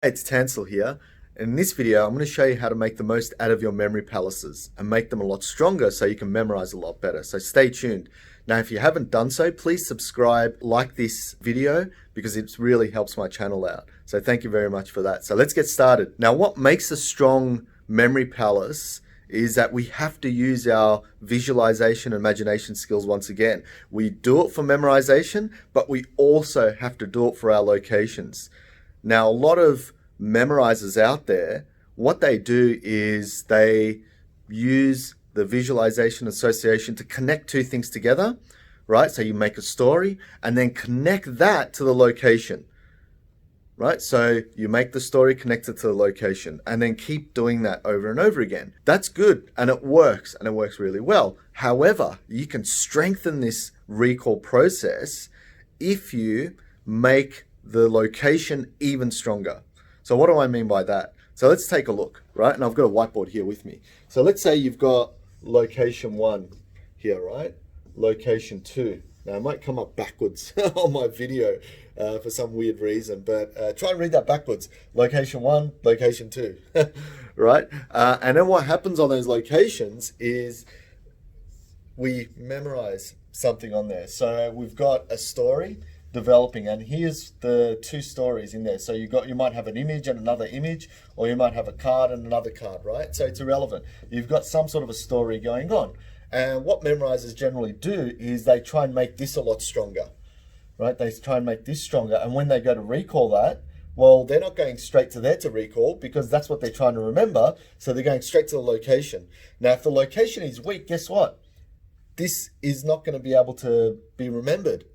It's Tansel here. In this video, I'm going to show you how to make the most out of your memory palaces and make them a lot stronger so you can memorize a lot better. So stay tuned. Now, if you haven't done so, please subscribe, like this video because it really helps my channel out. So thank you very much for that. So let's get started. Now, what makes a strong memory palace is that we have to use our visualization and imagination skills once again. We do it for memorization, but we also have to do it for our locations. Now, a lot of memorizers out there, what they do is they use the visualization association to connect two things together, right? So you make a story and then connect that to the location, right? So you make the story connected to the location and then keep doing that over and over again. That's good and it works really well. However, you can strengthen this recall process if you make the location even stronger. So what do I mean by that? So let's take a look, right? And I've got a whiteboard here with me. So let's say you've got location 1 here, right? Location 2. Now it might come up backwards on my video for some weird reason, but try and read that backwards. Location 1, location 2, right? And then what happens on those locations is we memorize something on there. So we've got a story developing, and here's the two stories in there. So you might have an image and another image, or you might have a card and another card, right? So it's irrelevant. You've got some sort of a story going on. And what memorizers generally do is they try and make this a lot stronger, right? They try and make this stronger. And when they go to recall that, well, they're not going straight to there to recall because that's what they're trying to remember. So they're going straight to the location. Now, if the location is weak, guess what? This is not going to be able to be remembered.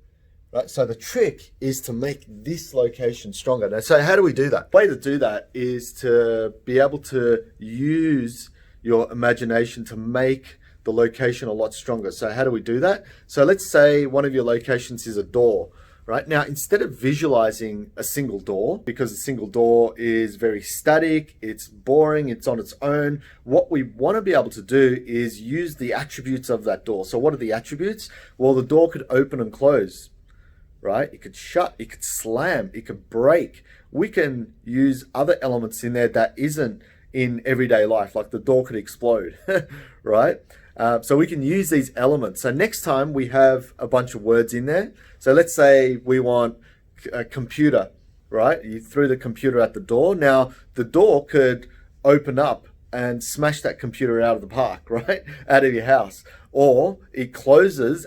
Right, so the trick is to make this location stronger. Now, so how do we do that? The way to do that is to be able to use your imagination to make the location a lot stronger. So how do we do that? So let's say one of your locations is a door, right? Now, instead of visualizing a single door, because a single door is very static, it's boring, it's on its own, what we want to be able to do is use the attributes of that door. So what are the attributes? Well, the door could open and close, right? It could shut, it could slam, it could break. We can use other elements in there that isn't in everyday life, like the door could explode, right? So we can use these elements. So next time we have a bunch of words in there. So let's say we want a computer, right? You threw the computer at the door. Now the door could open up and smash that computer out of the park, right? Out of your house. Or it closes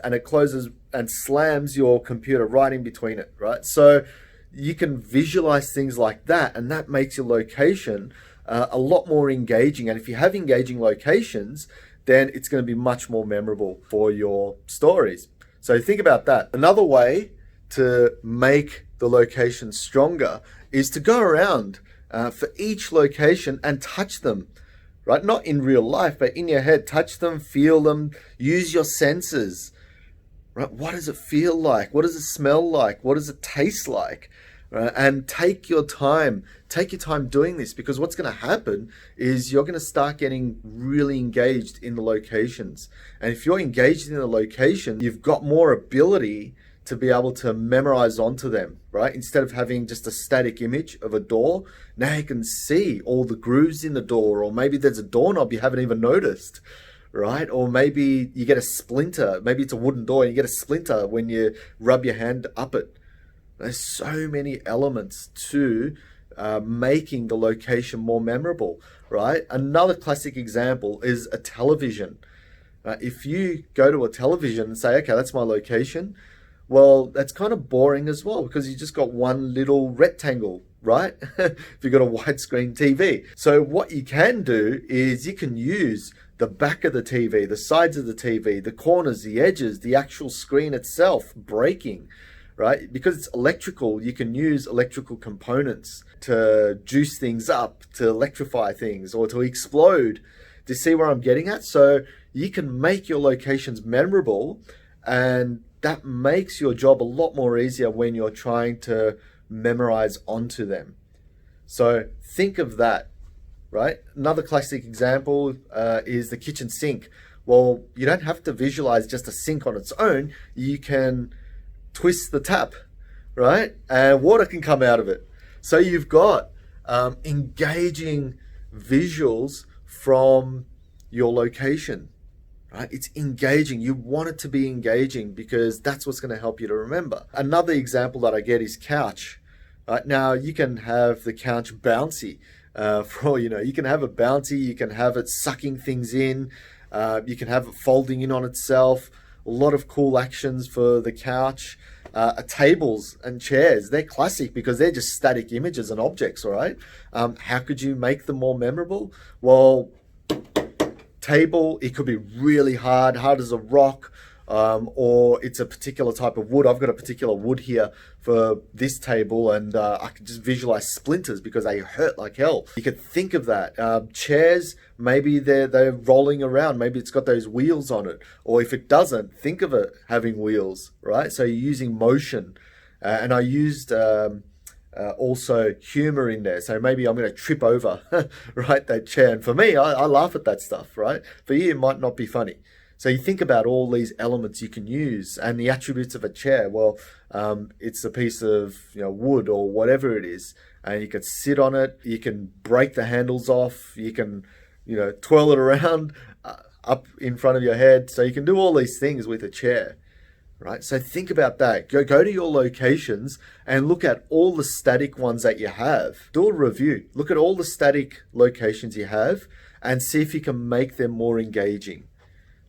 and slams your computer right in between it, right? So you can visualize things like that, and that makes your location a lot more engaging. And if you have engaging locations, then it's going to be much more memorable for your stories. So think about that. Another way to make the location stronger is to go around for each location and touch them. Right? Not in real life, but in your head. Touch them, feel them, use your senses. Right? What does it feel like? What does it smell like? What does it taste like? Right? And take your time. Take your time doing this, because what's going to happen is you're going to start getting really engaged in the locations. And if you're engaged in the location, you've got more ability to be able to memorize onto them, right? Instead of having just a static image of a door, now you can see all the grooves in the door, or maybe there's a doorknob you haven't even noticed, right? Or maybe you get a splinter, maybe it's a wooden door and you get a splinter when you rub your hand up it. There's so many elements to making the location more memorable, right? Another classic example is a television. If you go to a television and say, okay, that's my location, well, that's kind of boring as well, because you just got one little rectangle, right? If you've got a widescreen TV. So what you can do is you can use the back of the TV, the sides of the TV, the corners, the edges, the actual screen itself breaking, right? Because it's electrical, you can use electrical components to juice things up, to electrify things, or to explode. Do you see where I'm getting at? So you can make your locations memorable, and that makes your job a lot more easier when you're trying to memorize onto them. So think of that, right? Another classic example is the kitchen sink. Well, you don't have to visualize just a sink on its own. You can twist the tap, right? And water can come out of it. So you've got engaging visuals from your location, right? It's engaging. You want it to be engaging because that's what's going to help you to remember. Another example that I get is couch. Right now, you can have the couch bouncy. You can have it bouncy. You can have it sucking things in. You can have it folding in on itself. A lot of cool actions for the couch. Tables and chairs, they're classic because they're just static images and objects, all right? How could you make them more memorable? Well, table, it could be really hard as a rock, or it's a particular type of wood. I've got a particular wood here for this table, and I can just visualize splinters because they hurt like hell. You could think of that. Chairs, maybe they're rolling around. Maybe it's got those wheels on it. Or if it doesn't, think of it having wheels, right? So you're using motion. And I used also humor in there. So maybe I'm going to trip over, right, that chair. And for me, I laugh at that stuff, right? For you, it might not be funny. So you think about all these elements you can use and the attributes of a chair. Well, it's a piece of wood or whatever it is, and you can sit on it. You can break the handles off. You can twirl it around up in front of your head. So you can do all these things with a chair, right? So think about that. Go to your locations and look at all the static ones that you have. Do a review. Look at all the static locations you have and see if you can make them more engaging.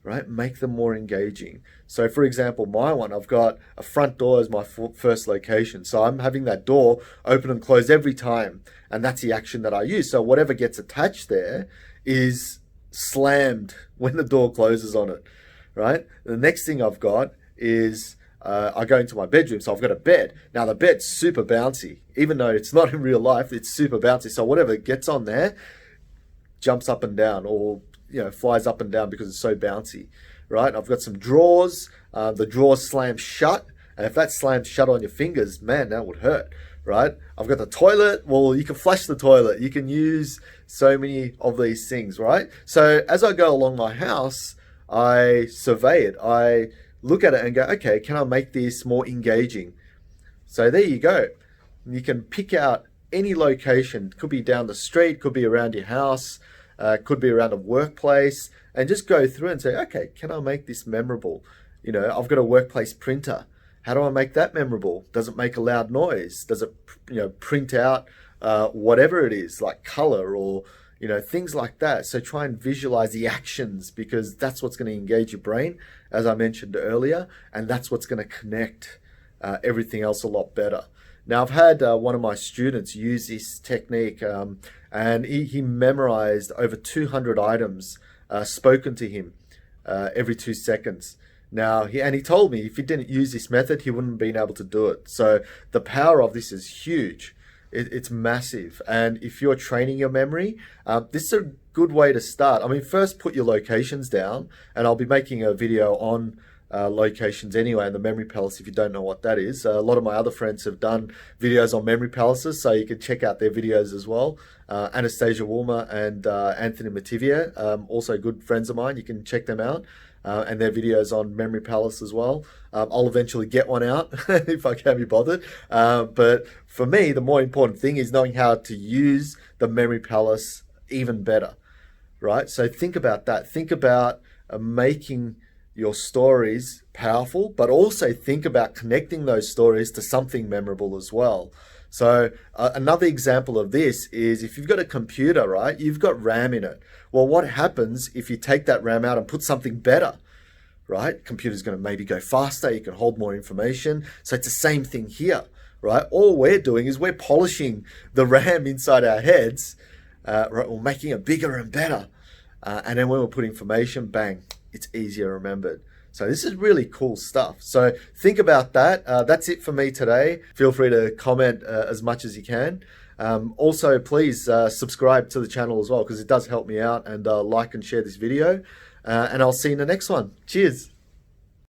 Right? Make them more engaging. So for example, my one, I've got a front door as my first location. So I'm having that door open and close every time. And that's the action that I use. So whatever gets attached there is slammed when the door closes on it, right? The next thing I've got is I go into my bedroom. So I've got a bed. Now the bed's super bouncy. Even though it's not in real life, it's super bouncy. So whatever gets on there jumps up and down or flies up and down because it's so bouncy, right? I've got some drawers. The drawers slam shut, and if that slams shut on your fingers, man, that would hurt, right? I've got the toilet. Well, you can flush the toilet. You can use so many of these things, right? So as I go along my house, I survey it. I look at it and go, okay, can I make this more engaging? So there you go. You can pick out any location. It could be down the street, could be around your house, could be around a workplace, and just go through and say, okay, can I make this memorable? I've got a workplace printer. How do I make that memorable? Does it make a loud noise? Does it, print out whatever it is, like color or, things like that. So try and visualize the actions because that's what's going to engage your brain, as I mentioned earlier, and that's what's going to connect everything else a lot better. Now, I've had one of my students use this technique, and he memorized over 200 items spoken to him every 2 seconds. Now, he told me if he didn't use this method, he wouldn't have been able to do it. So the power of this is huge. It's massive. And if you're training your memory, this is a good way to start. I mean, first put your locations down, and I'll be making a video on locations anyway, and the memory palace if you don't know what that is. A lot of my other friends have done videos on memory palaces, so you can check out their videos as well. Anastasia Woolmer and Anthony Mativier, also good friends of mine. You can check them out and their videos on memory palace as well. I'll eventually get one out if I can be bothered. But for me, the more important thing is knowing how to use the memory palace even better, right? So think about that. Think about making your stories powerful, but also think about connecting those stories to something memorable as well. So another example of this is if you've got a computer, right, you've got RAM in it. Well, what happens if you take that RAM out and put something better, right? Computer's going to maybe go faster, you can hold more information. So it's the same thing here, right? All we're doing is we're polishing the RAM inside our heads, right? We're making it bigger and better. And then when we put information, bang, it's easier remembered. So this is really cool stuff. So think about that. That's it for me today. Feel free to comment as much as you can. Also, please subscribe to the channel as well because it does help me out, and like and share this video. And I'll see you in the next one. Cheers.